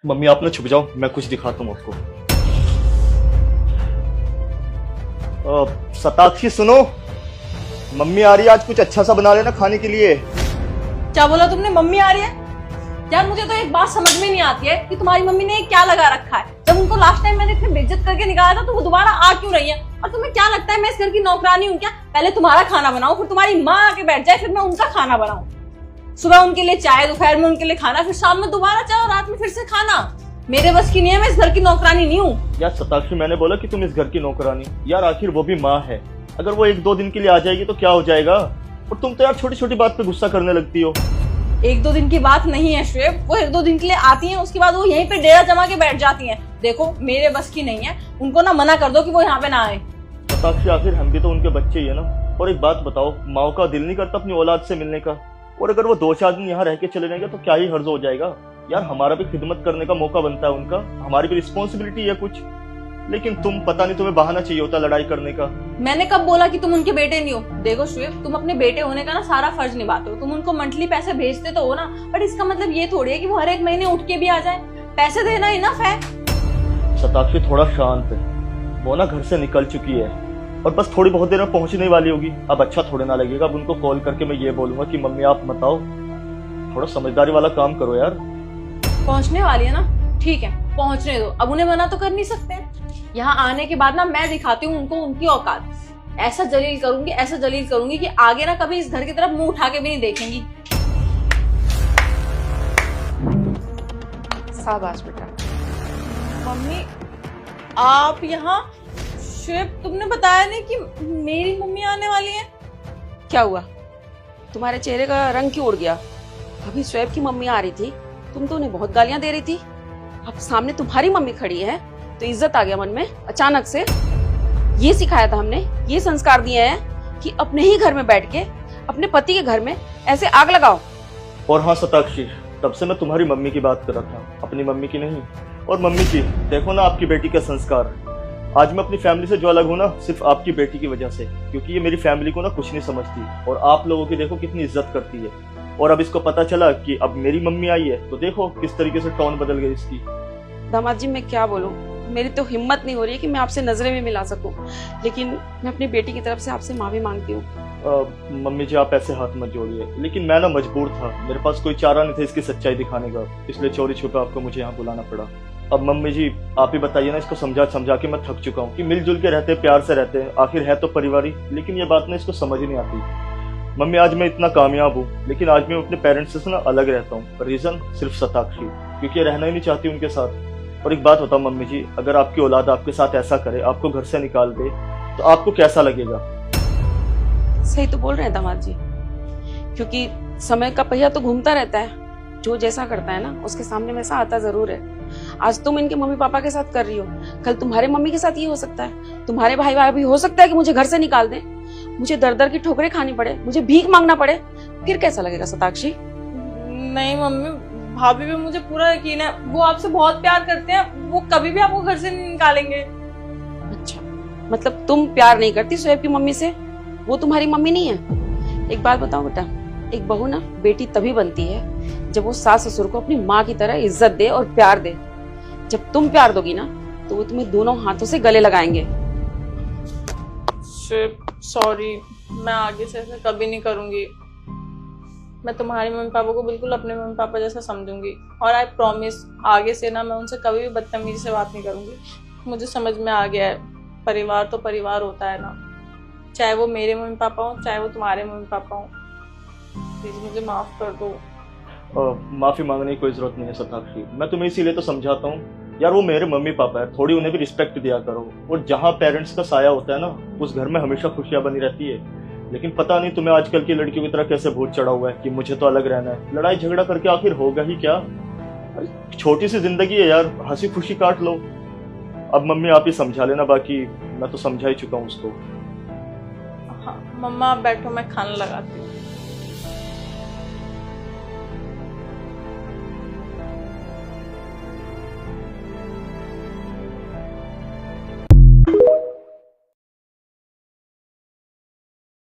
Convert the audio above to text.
Mummy आप ना छुप जाओ, मैं कुछ दिखाता हूँ आपको। शताक्षी सुनो, मम्मी आ रही है, आज कुछ अच्छा सा बना लेना खाने के लिए। क्या बोला तुमने? मम्मी आ रही है? यार मुझे तो एक बात समझ में नहीं आती है कि तुम्हारी मम्मी ने क्या लगा रखा है। जब उनको लास्ट टाइम मैंने इतनी बेइज्जत करके निकाला था तो वो दोबारा आ क्यों रही है? और तुम्हें क्या लगता है मैं इस घर की नौकरानी हूँ क्या? पहले तुम्हारा खाना बनाऊं, फिर तुम्हारी माँ आके बैठ जाए, फिर मैं उनका खाना बनाऊं। सुबह उनके लिए चाय, दोपहर में उनके लिए खाना, फिर शाम में दोबारा चाय और रात में फिर से खाना। मेरे बस की नहीं है, मैं इस घर की नौकरानी नहीं हूँ। यार शताक्षी, मैंने बोला कि तुम इस घर की नौकरानी। यार आखिर वो भी माँ है, अगर वो 1-2 दिन के लिए आ जाएगी तो क्या हो जाएगा। और तुम तो यार छोटी छोटी बात पे गुस्सा करने लगती हो। 1-2 दिन की बात नहीं है शुएब, वो 1-2 दिन के लिए आती हैं, उसके बाद वो यहीं पे डेरा जमा के बैठ जाती हैं। देखो मेरे बस की नहीं है, उनको ना मना कर दो कि वो यहाँ पे ना आए। शताक्षी आखिर हम भी तो उनके बच्चे ही है ना। और एक बात बताओ, माँ का दिल नहीं करता अपनी औलाद से मिलने का? और अगर वो 2-4 दिन यहाँ रह के चले जाएंगे तो क्या ही हर्ज हो जाएगा। यार हमारा भी खिदमत करने का मौका बनता है उनका, हमारी भी रिस्पॉन्सिबिलिटी है कुछ। लेकिन तुम पता नहीं, तुम्हें बहाना चाहिए होता लड़ाई करने का। मैंने कब बोला कि तुम उनके बेटे नहीं हो? देखो शुएब, तुम अपने बेटे होने का ना सारा फर्ज निभाते हो। तुम उनको मंथली पैसे भेजते तो हो ना, बट इसका मतलब ये थोड़ी है कि वो हर एक महीने उठ के भी आ जाए। पैसे देना इनफ है। शताक्षी थोड़ा शांत है, वो ना घर से निकल चुकी है और बस थोड़ी बहुत देर में पहुंचने वाली होगी। अब अच्छा थोड़े ना लगेगा, अब उनको कॉल करके मैं ये बोलूंगा कि मम्मी आप मत आओ। थोड़ा समझदारी वाला काम करो यार। पहुंचने वाली है ना, ठीक है पहुंचने दो, अब उन्हें मना तो कर नहीं सकते। यहाँ आने के बाद ना मैं दिखाती हूँ उनको उनकी औकात। ऐसा जलील करूंगी कि आगे ना कभी इस घर की तरफ मुंह उठा के भी नहीं देखेंगी। शाबाश बेटा। मम्मी आप यहाँ? शुएब तुमने बताया नहीं कि मेरी मम्मी आने वाली है। क्या हुआ, तुम्हारे चेहरे का रंग क्यों उड़ गया? अभी शुएब की मम्मी आ रही थी, तुम तो उन्हें बहुत गालियां दे रही थी। अब सामने तुम्हारी मम्मी खड़ी है तो इज्जत आ गया मन में अचानक से। ये सिखाया था हमने, ये संस्कार दिए हैं कि अपने ही घर में बैठ के अपने पति के घर में ऐसे आग लगाओ। और हाँ शताक्षी, तब से मैं तुम्हारी मम्मी की बात कर रहा था, अपनी मम्मी की नहीं। और मम्मी की देखो ना, आपकी बेटी का संस्कार। आज मैं अपनी फैमिली से जो अलग हूँ ना, सिर्फ आपकी बेटी की वजह से, क्योंकि ये मेरी फैमिली को ना कुछ नहीं समझती और आप लोगों की देखो कितनी इज्जत करती है। और अब इसको पता चला कि अब मेरी मम्मी आई है तो देखो किस तरीके से टोन बदल गई इसकी। दामाद जी मैं क्या बोलूं, मेरी तो हिम्मत नहीं हो रही है कि मैं आपसे नजरें भी मिला सकूं, लेकिन मैं अपनी बेटी की तरफ से आपसे माफी मांगती हूँ। मम्मी जी आप ऐसे हाथ मत जोड़िए, लेकिन मैं ना मजबूर था, मेरे पास कोई चारा नहीं था इसकी सच्चाई दिखाने का, इसलिए चोरी छुपे आपको मुझे यहाँ बुलाना पड़ा। अब मम्मी जी आप ही बताइए ना, इसको समझा समझा के मैं थक चुका हूँ कि मिलजुल के रहते, प्यार से रहते हैं, आखिर है तो परिवार ही। लेकिन ये बात ना इसको समझ ही नहीं आती। मम्मी आज मैं इतना कामयाब हूँ, लेकिन आज मैं अपने पेरेंट्स से ना अलग रहता हूँ। रीजन सिर्फ शताक्षी, क्योंकि रहना ही नहीं चाहती उनके साथ। और एक बात बताओ मम्मी जी, अगर आपकी औलाद आपके साथ ऐसा करे, आपको घर से निकाल दे, तो आपको कैसा लगेगा? सही तो बोल रहे हैं दामाद जी, क्योंकि समय का पहिया तो घूमता रहता है। जो जैसा करता है ना उसके सामने वैसा आता जरूर है। आज तुम इनके मम्मी पापा के साथ कर रही हो, कल तुम्हारे मम्मी के साथ ये हो सकता है, तुम्हारे भाई भी हो सकता है कि मुझे घर से निकाल दें, मुझे दर दर की ठोकरें खानी पड़े, मुझे भीख मांगना पड़े, फिर कैसा लगेगा शताक्षी? नहीं मम्मी, भाभी पे मुझे पूरा यकीन है, वो आपसे बहुत प्यार करते हैं, वो कभी भी आपको घर से नहीं निकालेंगे। अच्छा, मतलब तुम प्यार नहीं करती शुएब की मम्मी से? वो तुम्हारी मम्मी नहीं है? एक बात बताओ बेटा, एक बहू ना बेटी तभी बनती है जब वो सास ससुर को अपनी माँ की तरह इज्जत दे और प्यार दे। जब तुम प्यार दोगी ना तो वो तुम्हें दोनों हाथों से गले लगाएंगे। सॉरी, मैं आगे से ऐसा कभी नहीं करूंगी। मैं तुम्हारे मम्मी पापा को बिल्कुल अपने मम्मी पापा जैसा समझूंगी, और आई प्रॉमिस आगे से ना मैं उनसे कभी भी बदतमीजी से बात नहीं करूंगी। मुझे समझ में आ गया है, परिवार तो परिवार होता है ना, चाहे वो मेरे मम्मी पापा हो चाहे वो तुम्हारे मम्मी पापा हो। प्लीज मुझे माफ कर दो। माफी मांगने की कोई जरूरत नहीं है शताक्षी, मैं तुम्हें इसीलिए तो समझाता हूँ यार, वो मेरे मम्मी पापा है, थोड़ी उन्हें भी रिस्पेक्ट दिया करो। और जहाँ पेरेंट्स का साया होता है ना, उस घर में हमेशा खुशियां बनी रहती है। लेकिन पता नहीं तुम्हें आजकल की लड़कियों की तरह कैसे भूत चढ़ा हुआ है कि मुझे तो अलग रहना है। लड़ाई झगड़ा करके आखिर होगा ही क्या? छोटी सी जिंदगी है यार, हंसी खुशी काट लो। अब मम्मी आप ही समझा लेना, बाकी मैं तो समझा ही चुका हूँ उसको। हाँ मम्मा आप बैठो, मैं खाना लगाती हूँ।